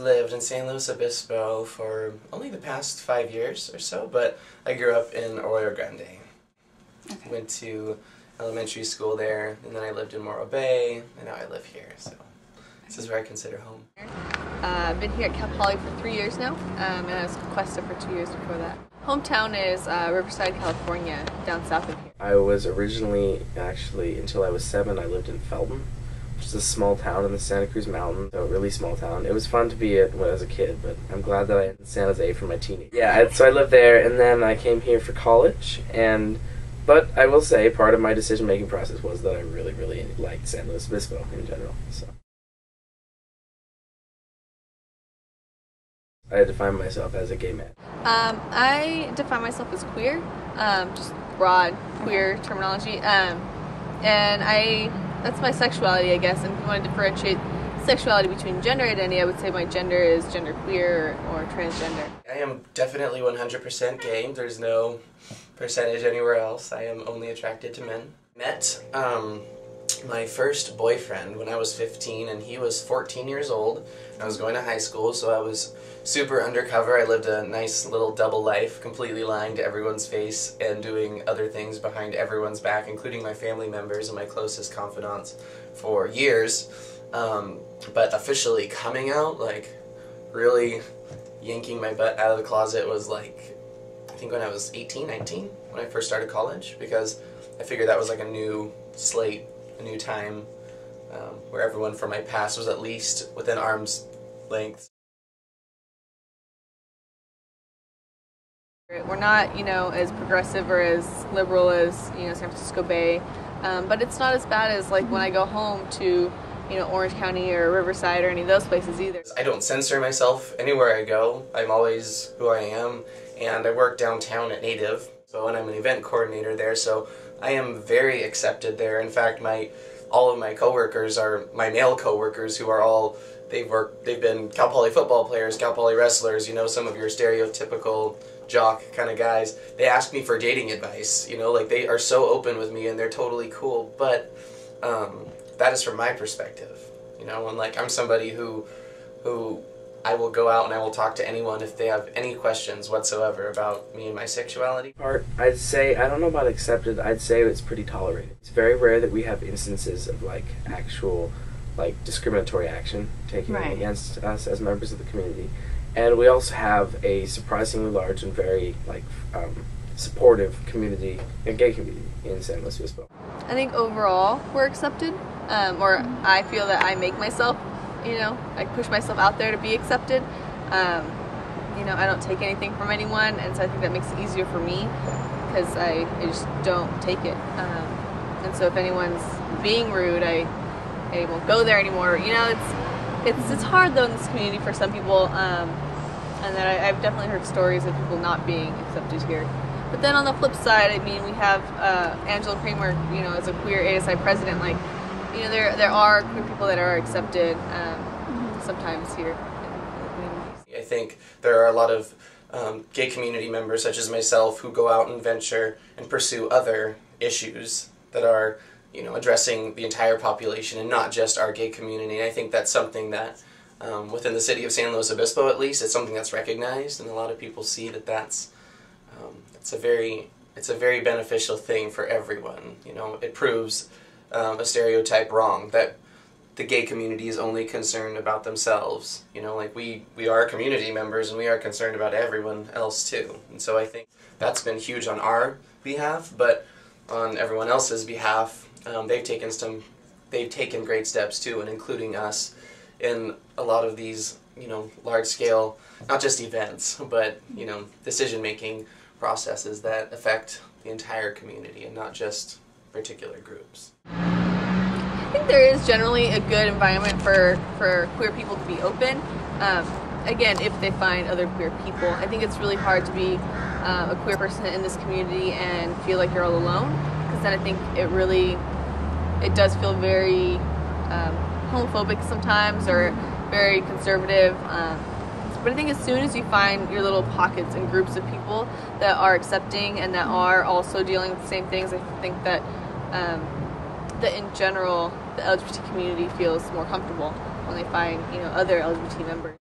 lived in San Luis Obispo for only the past 5 years or so, but I grew up in Arroyo Grande. Okay. Went to elementary school there, and then I lived in Morro Bay, and now I live here, so this is where I consider home. I've been here at Cal Poly for 3 years now, and I was at Cuesta for 2 years before that. Hometown is Riverside, California, down south of here. I was originally, actually, until I was 7, I lived in Felton, which is a small town in the Santa Cruz Mountains, so a really small town. It was fun to be when I was a kid, but I'm glad that I in San Jose for my teenage. Yeah, so I lived there, and then I came here for college, but I will say part of my decision-making process was that I really, really liked San Luis Obispo in general. So I define myself as a gay man. I define myself as queer, just broad queer terminology, and that's my sexuality, I guess. And if you want to differentiate sexuality between gender identity, I would say my gender is genderqueer or transgender. I am definitely 100% gay. There's no percentage anywhere else. I am only attracted to men. Met my first boyfriend when I was 15, and he was 14 years old. I was going to high school, so I was super undercover. I lived a nice little double life, completely lying to everyone's face and doing other things behind everyone's back, including my family members and my closest confidants for years. But officially coming out, like really yanking my butt out of the closet was like, I think when I was 18, 19, when I first started college, because I figured that was like a new slate, a new time, where everyone from my past was at least within arm's length. We're not, as progressive or as liberal as, San Francisco Bay, but it's not as bad as like when I go home to, Orange County or Riverside or any of those places either. I don't censor myself anywhere I go. I'm always who I am, and I work downtown at Native, and I'm an event coordinator there, so I am very accepted there. In fact, all of my coworkers are my male coworkers who are all, they've been Cal Poly football players, Cal Poly wrestlers, some of your stereotypical jock kind of guys. They ask me for dating advice, like they are so open with me and they're totally cool, but that is from my perspective, and like I'm somebody who I will go out and I will talk to anyone if they have any questions whatsoever about me and my sexuality. I'd say, I don't know about accepted, I'd say it's pretty tolerated. It's very rare that we have instances of like actual discriminatory action taken against us as members of the community. And we also have a surprisingly large and very supportive community, a gay community in San Luis Obispo. I think overall we're accepted, or I feel that I make myself, I push myself out there to be accepted. I don't take anything from anyone, and so I think that makes it easier for me because I just don't take it. And so if anyone's being rude, I won't go there anymore. It's hard though in this community for some people, and that I've definitely heard stories of people not being accepted here. But then on the flip side, we have Angela Kramer, as a queer ASI president. There are queer people that are accepted sometimes here in the community. I think there are a lot of gay community members, such as myself, who go out and venture and pursue other issues that are, addressing the entire population and not just our gay community. And I think that's something that, within the city of San Luis Obispo at least, it's something that's recognized, and a lot of people see that that's it's a very beneficial thing for everyone. It proves a stereotype wrong, that the gay community is only concerned about themselves. We are community members and we are concerned about everyone else too. And so I think that's been huge on our behalf, but on everyone else's behalf, they've taken great steps too, and including us in a lot of these, large scale, not just events, but, decision-making processes that affect the entire community and not just particular groups. I think there is generally a good environment for queer people to be open. Again, if they find other queer people. I think it's really hard to be a queer person in this community and feel like you're all alone, because then I think it does feel very homophobic sometimes, or very conservative. But I think as soon as you find your little pockets and groups of people that are accepting and that are also dealing with the same things, I think that in general the LGBT community feels more comfortable when they find other LGBT members.